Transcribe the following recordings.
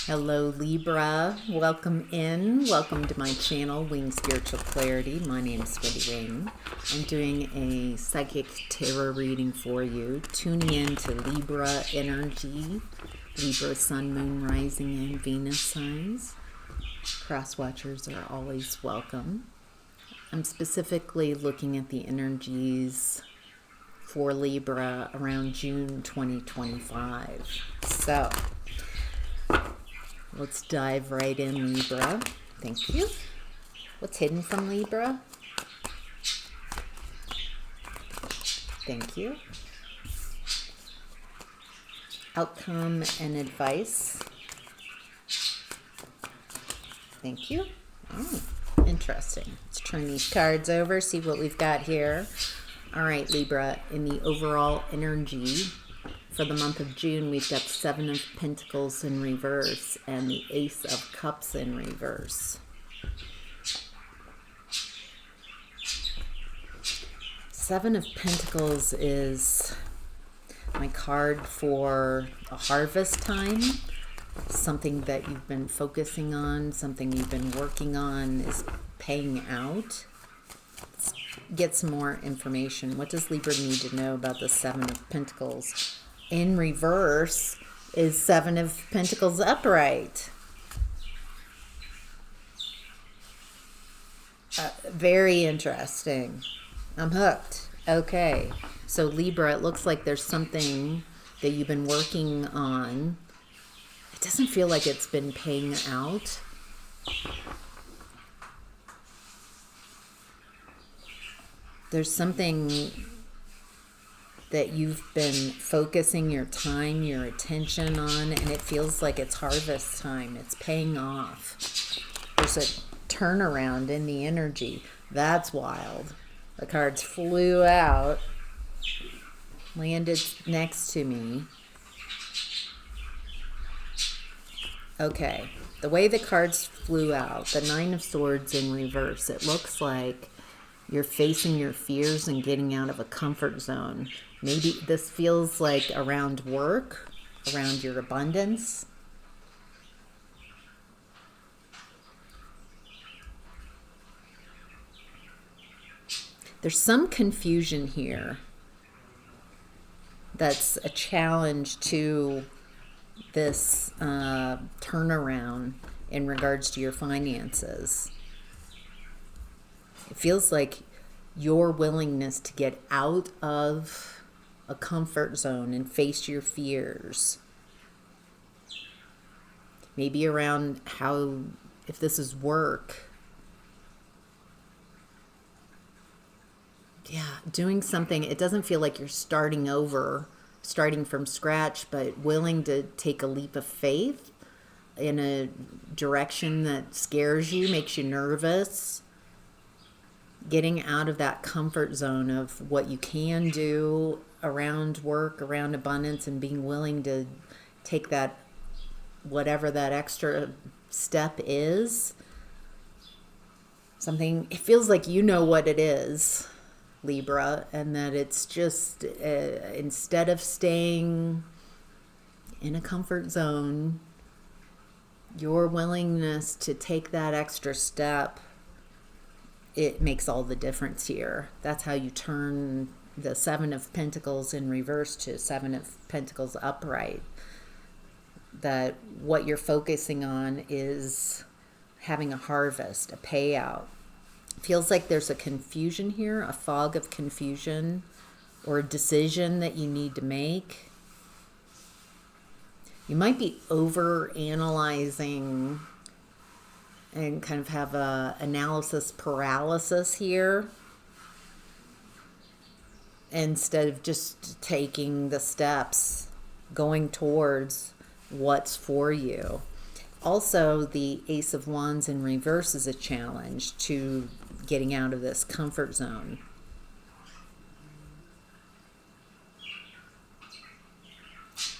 Hello Libra, welcome in. Welcome to my channel, Wing Spiritual Clarity. My name is Sweetie Wing. I'm doing a psychic tarot reading for you, tuning in to Libra energy, Libra sun, moon, rising, and Venus signs. Cross watchers are always welcome. I'm specifically looking at the energies for Libra around June 2025. So, let's dive right in, Libra. Thank you. What's hidden from Libra? Thank you. Outcome and advice. Thank you. Oh, interesting. Let's turn these cards over, see what we've got here. All right, Libra, in the overall energy for the month of June, we've got Seven of Pentacles in reverse and the Ace of Cups in reverse. Seven of Pentacles is my card for a harvest time. Something that you've been focusing on, something you've been working on is paying out. Let's get some more information. What does Libra need to know about the Seven of Pentacles? In reverse is Seven of Pentacles upright. Very interesting. I'm hooked. Okay. So Libra, it looks like there's something that you've been working on. It doesn't feel like it's been paying out. There's something that you've been focusing your time, your attention on, and it feels like it's harvest time. It's paying off. There's a turnaround in the energy. That's wild. The cards flew out, landed next to me. Okay, the way the cards flew out, the Nine of Swords in reverse, it looks like you're facing your fears and getting out of a comfort zone. Maybe this feels like around work, around your abundance. There's some confusion here that's a challenge to this turnaround in regards to your finances. It feels like your willingness to get out of a comfort zone and face your fears. Maybe around how, if this is work. Yeah, doing something, it doesn't feel like you're starting over, starting from scratch, but willing to take a leap of faith in a direction that scares you, makes you nervous. Getting out of that comfort zone of what you can do around work, around abundance, and being willing to take that, whatever that extra step is. Something, it feels like you know what it is, Libra, and that it's just, instead of staying in a comfort zone, your willingness to take that extra step, it makes all the difference here. That's how you turn the Seven of Pentacles in reverse to Seven of Pentacles upright. That what you're focusing on is having a harvest, a payout. Feels like there's a confusion here, a fog of confusion, or a decision that you need to make. You might be over analyzing and kind of have a analysis paralysis here instead of just taking the steps, going towards what's for you. Also, the Ace of Wands in reverse is a challenge to getting out of this comfort zone.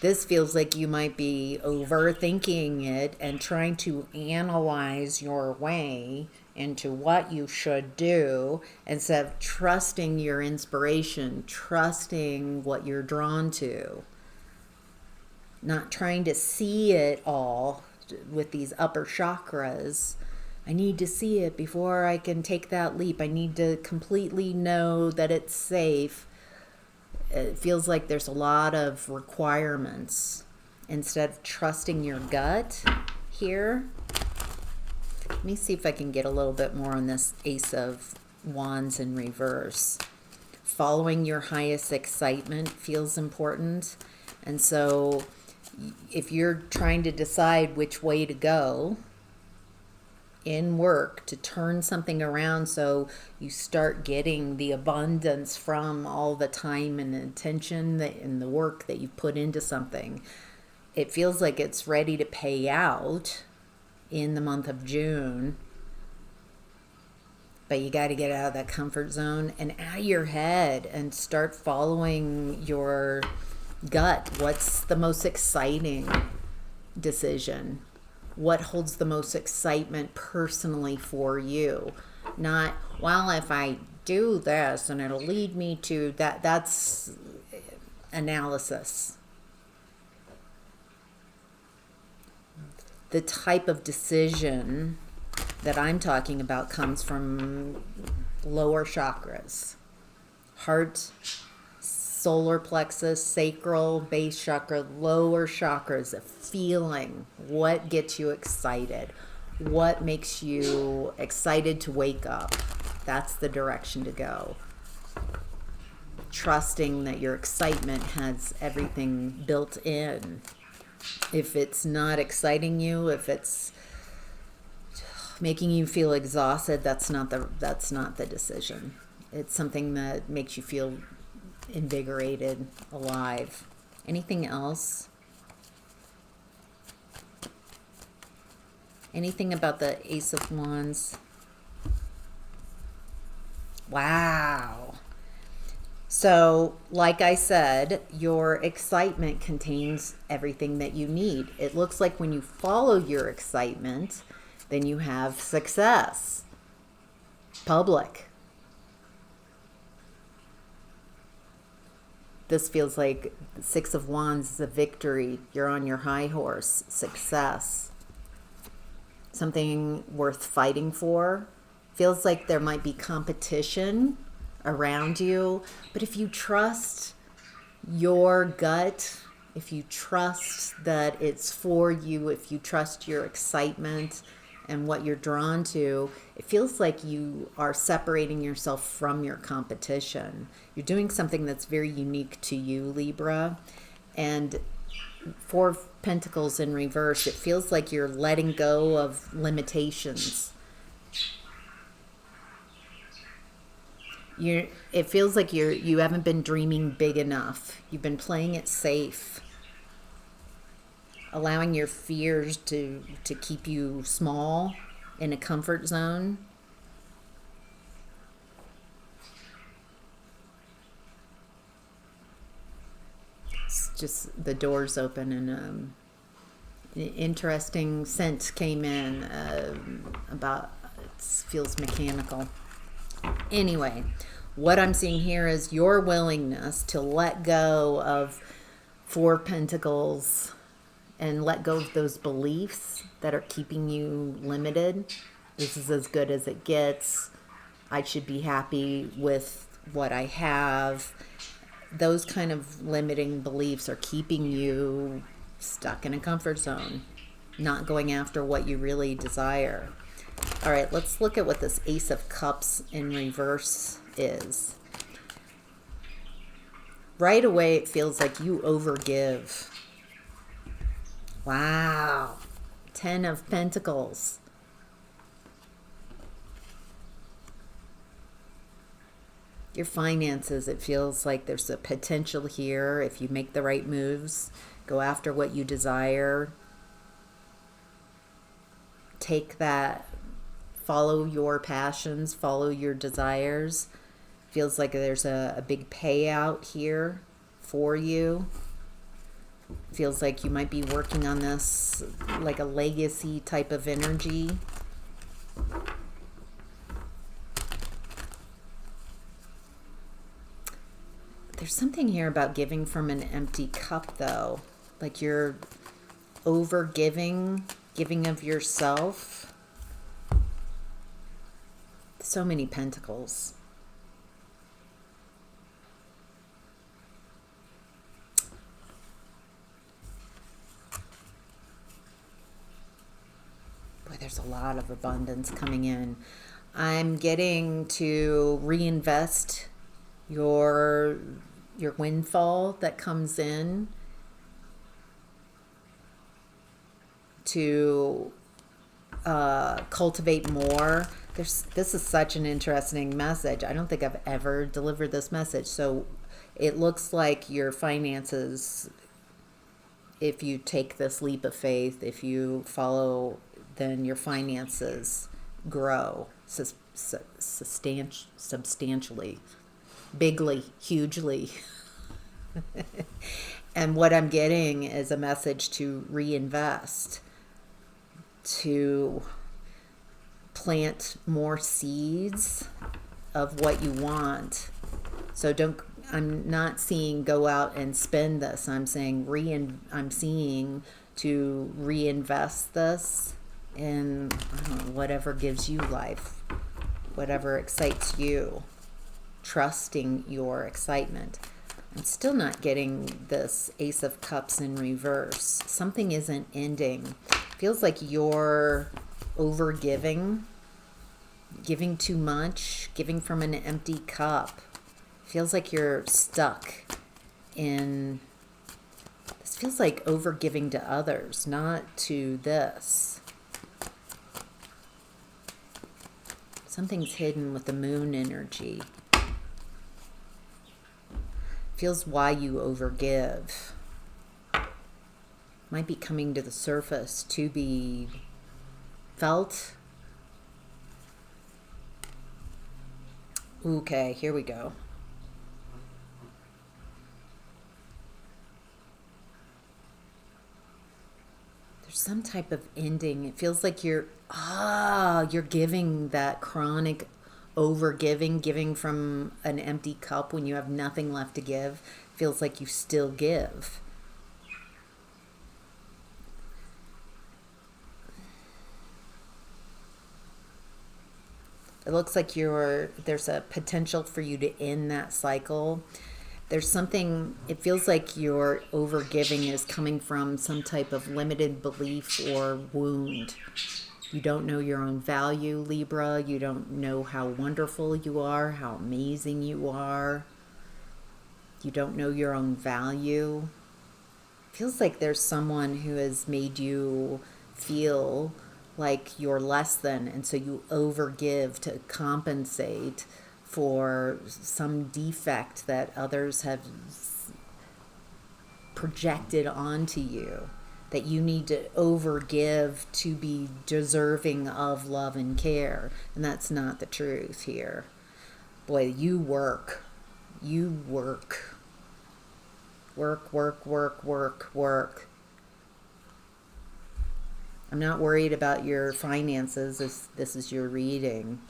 This feels like you might be overthinking it and trying to analyze your way into what you should do instead of trusting your inspiration, trusting what you're drawn to. Not trying to see it all, with these upper chakras. I need to see it before I can take that leap. I need to completely know that it's safe. It feels like there's a lot of requirements instead of trusting your gut here. Let me see if I can get a little bit more on this Ace of Wands in reverse. Following your highest excitement feels important. And so if you're trying to decide which way to go in work to turn something around so you start getting the abundance from all the time and attention and the work that you put into something, it feels like it's ready to pay out in the month of June. But you got to get out of that comfort zone and out of your head and start following your gut. What's the most exciting decision? What holds the most excitement personally for you? Not, well, if I do this and it'll lead me to that. That's analysis. The type of decision that I'm talking about comes from lower chakras. Heart, solar plexus, sacral, base chakra, lower chakras, a feeling. What gets you excited? What makes you excited to wake up? That's the direction to go. Trusting that your excitement has everything built in. If it's not exciting you, if it's making you feel exhausted, that's not the decision. It's something that makes you feel invigorated, alive. Anything else? Anything about the Ace of Wands? Wow. So, like I said, your excitement contains everything that you need. It looks like when you follow your excitement, then you have success. Public. This feels like the Six of Wands is a victory. You're on your high horse. Success. Something worth fighting for. Feels like there might be competition around you. But if you trust your gut, if you trust that it's for you, if you trust your excitement and what you're drawn to, it feels like you are separating yourself from your competition. You're doing something that's very unique to you, Libra. And Four of Pentacles in reverse, it feels like you're letting go of limitations. It feels like you haven't been dreaming big enough. You've been playing it safe. Allowing your fears to keep you small in a comfort zone. It's just the doors open and an interesting scent came in about, it feels mechanical. Anyway, what I'm seeing here is your willingness to let go of Four of Pentacles and let go of those beliefs that are keeping you limited. This is as good as it gets. I should be happy with what I have. Those kind of limiting beliefs are keeping you stuck in a comfort zone, not going after what you really desire. All right, let's look at what this Ace of Cups in reverse is. Right away, it feels like you overgive. Wow. 10 of Pentacles. Your finances, it feels like there's a potential here if you make the right moves, go after what you desire, take that, follow your passions, follow your desires. Feels like there's a big payout here for you. Feels like you might be working on this like a legacy type of energy. There's something here about giving from an empty cup, though. Like you're over giving giving of yourself. So many pentacles. Boy, there's a lot of abundance coming in. I'm getting to reinvest your windfall that comes in to cultivate more. This is such an interesting message. I don't think I've ever delivered this message. So it looks like your finances, if you take this leap of faith, if you follow, then your finances grow substantially, bigly, hugely. And what I'm getting is a message to reinvest, to plant more seeds of what you want. So I'm not seeing go out and spend this. I'm saying I'm seeing to reinvest this in, I don't know, whatever gives you life, whatever excites you, trusting your excitement. I'm still not getting this Ace of Cups in reverse. Something isn't ending. Feels like you're overgiving, giving too much, giving from an empty cup. Feels like you're stuck in, this feels like overgiving to others, not to this. Something's hidden with the moon energy. Feels why you overgive. Might be coming to the surface to be felt. Okay, here we go. There's some type of ending. It feels like you're giving that chronic overgiving, giving from an empty cup when you have nothing left to give. Feels like you still give. It looks like there's a potential for you to end that cycle. There's something, it feels like your overgiving is coming from some type of limited belief or wound. You don't know your own value, Libra. You don't know how wonderful you are, how amazing you are. You don't know your own value. Feels like there's someone who has made you feel like you're less than, and so you overgive to compensate for some defect that others have projected onto you, that you need to overgive to be deserving of love and care. And that's not the truth here. Boy, you work. You work. Work, work, work, work, work. I'm not worried about your finances. This is your reading.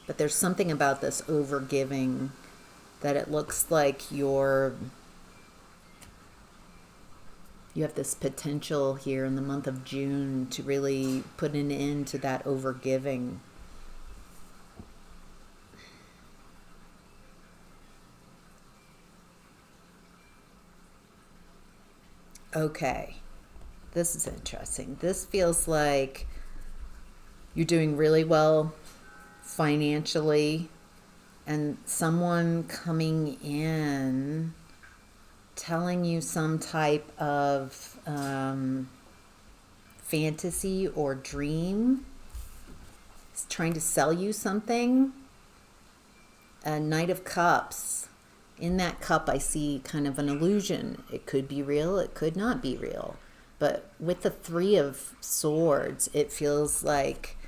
But there's something about this overgiving that it looks like you have this potential here in the month of June to really put an end to that overgiving. Okay, this is interesting. This feels like you're doing really well financially, and someone coming in telling you some type of fantasy or dream. It's trying to sell you something. A Knight of Cups. In that cup, I see kind of an illusion. It could be real, it could not be real. But with the Three of Swords, it feels like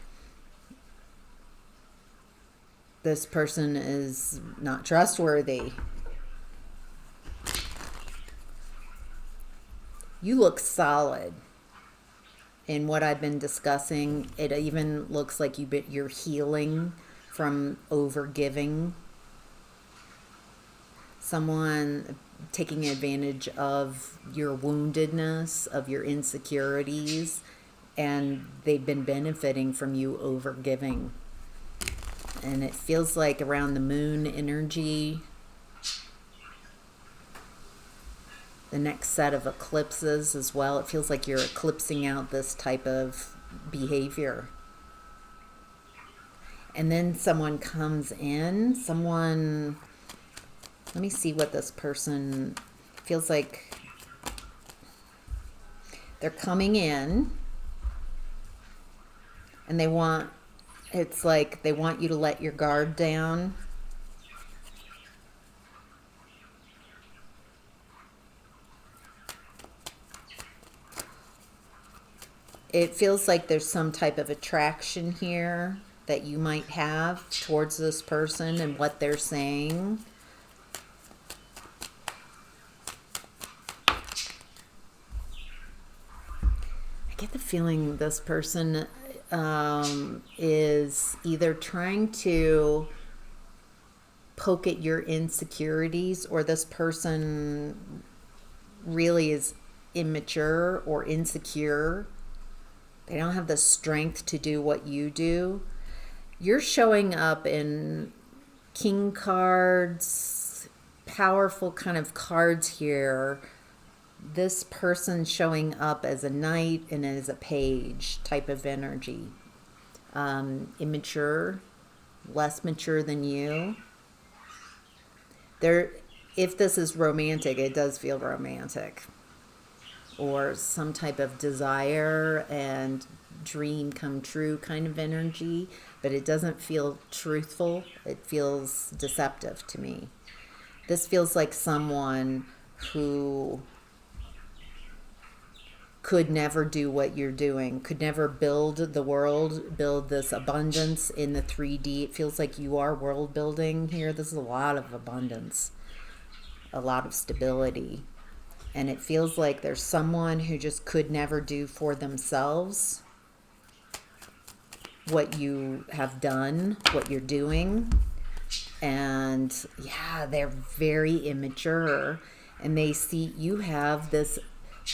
this person is not trustworthy. You look solid in what I've been discussing. It even looks like you're healing from overgiving. Someone taking advantage of your woundedness, of your insecurities, and they've been benefiting from you over giving. And it feels like around the moon energy, the next set of eclipses as well, it feels like you're eclipsing out this type of behavior. And then someone comes in, let me see what this person feels like. They're coming in and it's like they want you to let your guard down. It feels like there's some type of attraction here that you might have towards this person and what they're saying. I get the feeling this person is either trying to poke at your insecurities, or this person really is immature or insecure. They don't have the strength to do what you do. You're showing up in king cards, powerful kind of cards here. This person showing up as a knight and as a page type of energy. Immature, less mature than you. If this is romantic, it does feel romantic. Or some type of desire and dream come true kind of energy, but it doesn't feel truthful. It feels deceptive to me. This feels like someone who could never do what you're doing, could never build the world, build this abundance in the 3D. It feels like you are world building here. This is a lot of abundance, a lot of stability. And it feels like there's someone who just could never do for themselves what you have done, what you're doing. And yeah, they're very immature. And they see you have this,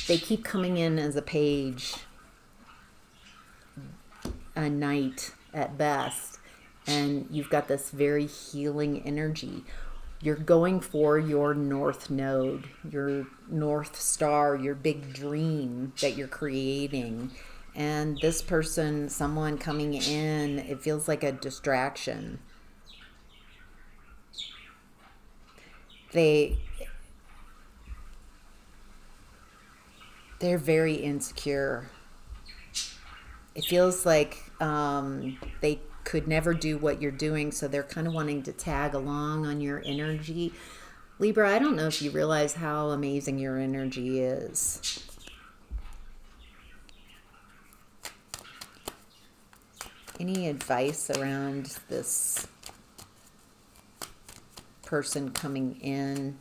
they keep coming in as a page, a knight at best. And you've got this very healing energy. You're going for your north node, your north star, your big dream that you're creating. And this person, someone coming in, it feels like a distraction. They're very insecure. It feels like they could never do what you're doing, so they're kind of wanting to tag along on your energy. Libra, I don't know if you realize how amazing your energy is. Any advice around this person coming in?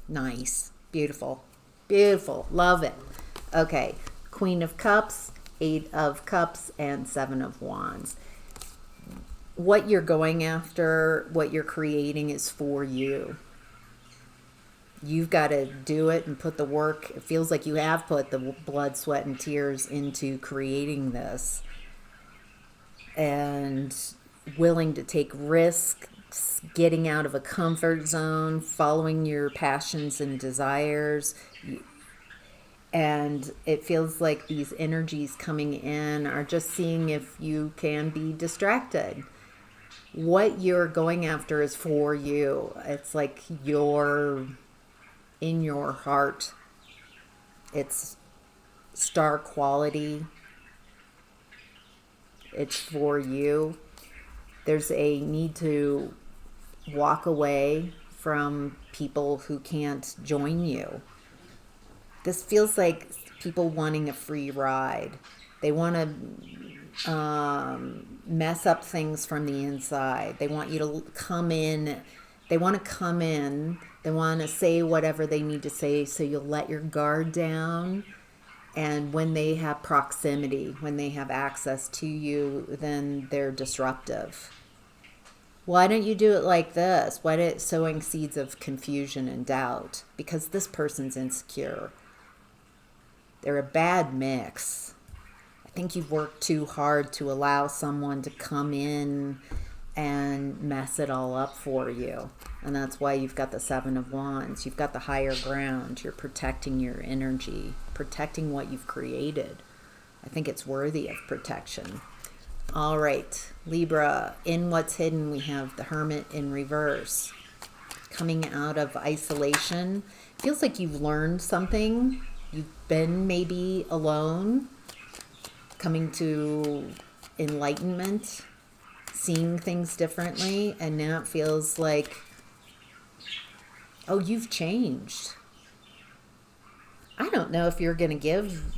Nice. Beautiful. Beautiful. Love it. Okay. Queen of Cups, 8 of Cups, and 7 of Wands. What you're going after, what you're creating is for you. You've got to do it and put the work. It feels like you have put the blood, sweat, and tears into creating this. And willing to take risks, getting out of a comfort zone, following your passions and desires. And it feels like these energies coming in are just seeing if you can be distracted. What you're going after is for you. It's like you're in your heart. It's star quality. It's for you. There's a need to walk away from people who can't join you. This feels like people wanting a free ride. They want to mess up things from the inside. They want you to come in. They want to come in. They want to say whatever they need to say, so you'll let your guard down. And when they have proximity, when they have access to you, then they're disruptive. Why don't you do it like this? Why did sowing seeds of confusion and doubt? Because this person's insecure. They're a bad mix. I think you've worked too hard to allow someone to come in and mess it all up for you. And that's why you've got the Seven of Wands. You've got the higher ground. You're protecting your energy, protecting what you've created. I think it's worthy of protection. All right, Libra, in what's hidden, we have the Hermit in reverse. Coming out of isolation. Feels like you've learned something. You've been maybe alone. Coming to enlightenment. Seeing things differently. And now it feels like, oh, you've changed. I don't know if you're going to give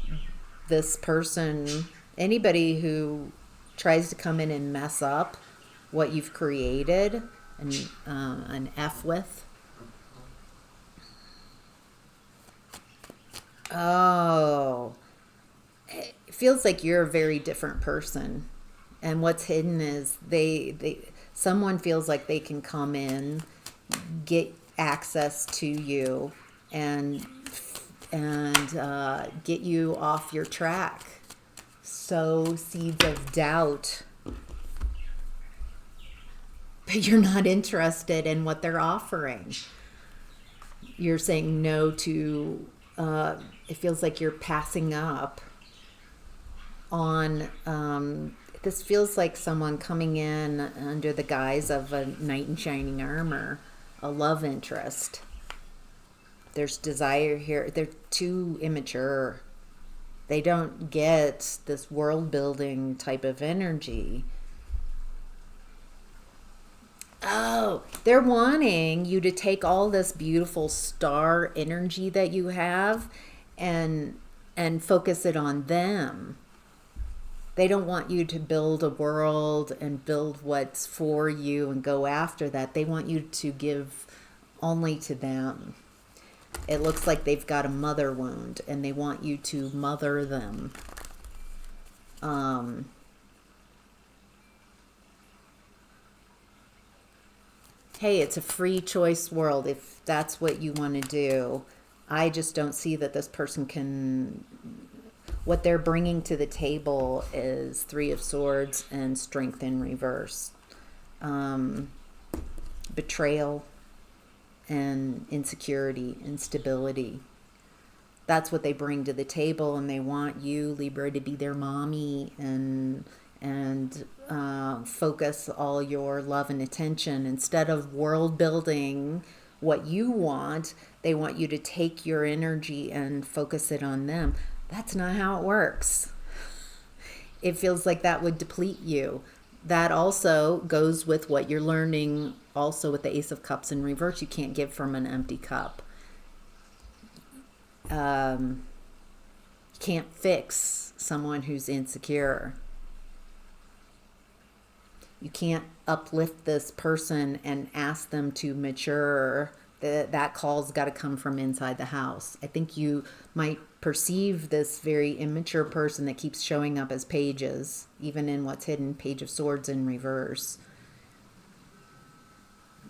this person, anybody who tries to come in and mess up what you've created, and an F with. Oh, it feels like you're a very different person. And what's hidden is someone feels like they can come in, get access to you, and get you off your track. Sow seeds of doubt. But you're not interested in what they're offering. You're saying no to, it feels like you're passing up on, this feels like someone coming in under the guise of a knight in shining armor, a love interest. There's desire here. They're too immature. They don't get this world building type of energy. Oh, they're wanting you to take all this beautiful star energy that you have and focus it on them. They don't want you to build a world and build what's for you and go after that. They want you to give only to them. It looks like they've got a mother wound and they want you to mother them. Hey, it's a free choice world if that's what you want to do. I just don't see that this person can... What they're bringing to the table is Three of Swords and Strength in reverse. Betrayal and insecurity, instability. That's what they bring to the table, and they want you, Libra, to be their mommy and focus all your love and attention. Instead of world building what you want, they want you to take your energy and focus it on them. That's not how it works. It feels like that would deplete you. That also goes with what you're learning also with the Ace of Cups in reverse. You can't give from an empty cup. You can't fix someone who's insecure. You can't uplift this person and ask them to mature. That call's got to come from inside the house. I think you might perceive this very immature person that keeps showing up as pages, even in what's hidden, Page of Swords in reverse.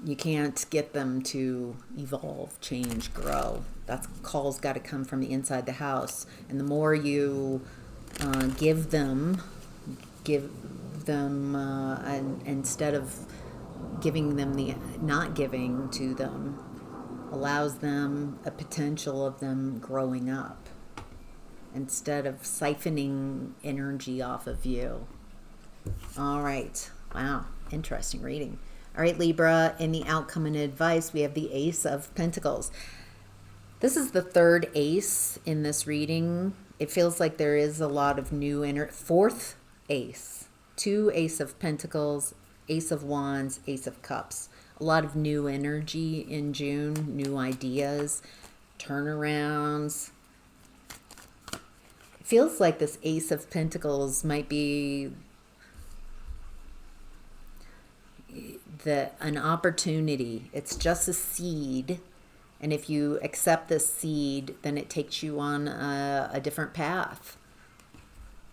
You can't get them to evolve, change, grow. That call's got to come from the inside the house. And the more you give them, and instead of giving them not giving to them, allows them a potential of them growing up instead of siphoning energy off of you. All right. Wow. Interesting reading. All right, Libra, in the outcome and advice, we have the Ace of Pentacles. This is the third ace in this reading. It feels like there is a lot of new fourth ace. 2 Ace of Pentacles, Ace of Wands, Ace of Cups. A lot of new energy in June, new ideas, turnarounds. It feels like this Ace of Pentacles might be an opportunity. It's just a seed. And if you accept this seed, then it takes you on a different path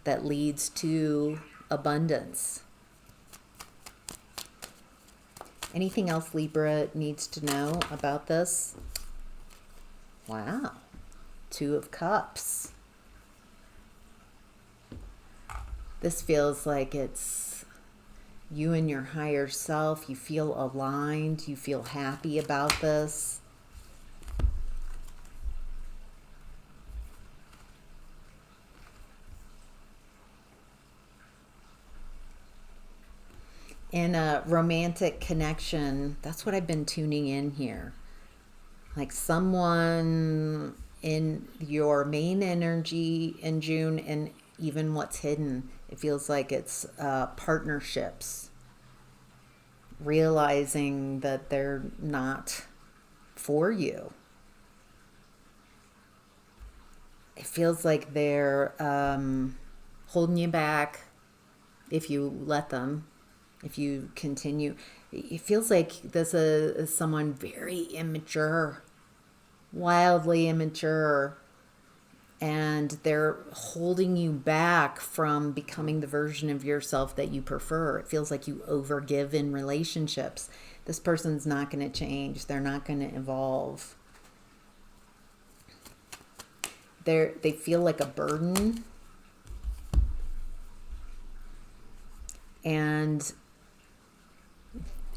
that leads to abundance. Anything else Libra needs to know about this? Wow. 2 of Cups. This feels like it's you and your higher self. You feel aligned. You feel happy about this. In a romantic connection, that's what I've been tuning in here. Like someone in your main energy in June, and even what's hidden, it feels like it's partnerships. Realizing that they're not for you. It feels like they're holding you back if you let them. If you continue, it feels like this is someone very immature, wildly immature, and they're holding you back from becoming the version of yourself that you prefer. It feels like you overgive in relationships. This person's not going to change. They're not going to evolve. They feel like a burden. And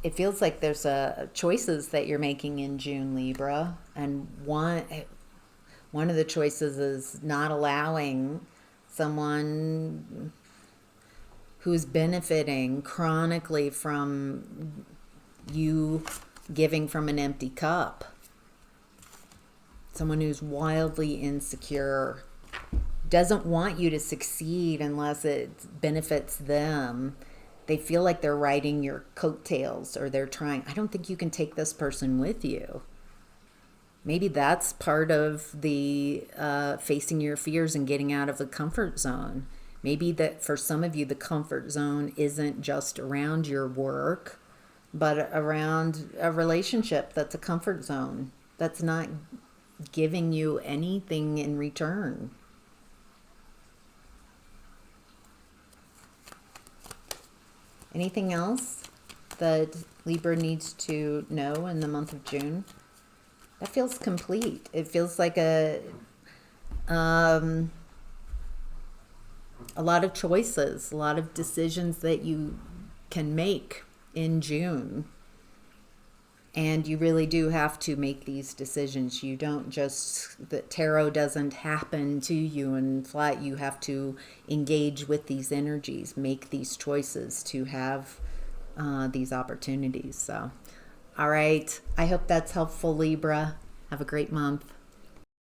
it feels like there's choices that you're making in June, Libra, and one of the choices is not allowing someone who's benefiting chronically from you giving from an empty cup. Someone who's wildly insecure, doesn't want you to succeed unless it benefits them. They feel like they're riding your coattails, or they're trying. I don't think you can take this person with you. Maybe that's part of the facing your fears and getting out of the comfort zone. Maybe that for some of you, the comfort zone isn't just around your work, but around a relationship that's a comfort zone, that's not giving you anything in return. Anything else that Libra needs to know in the month of June? That feels complete. It feels like a lot of choices, a lot of decisions that you can make in June. And you really do have to make these decisions. You don't just, the tarot doesn't happen to you and flat. You have to engage with these energies, make these choices to have these opportunities. So, all right. I hope that's helpful, Libra. Have a great month.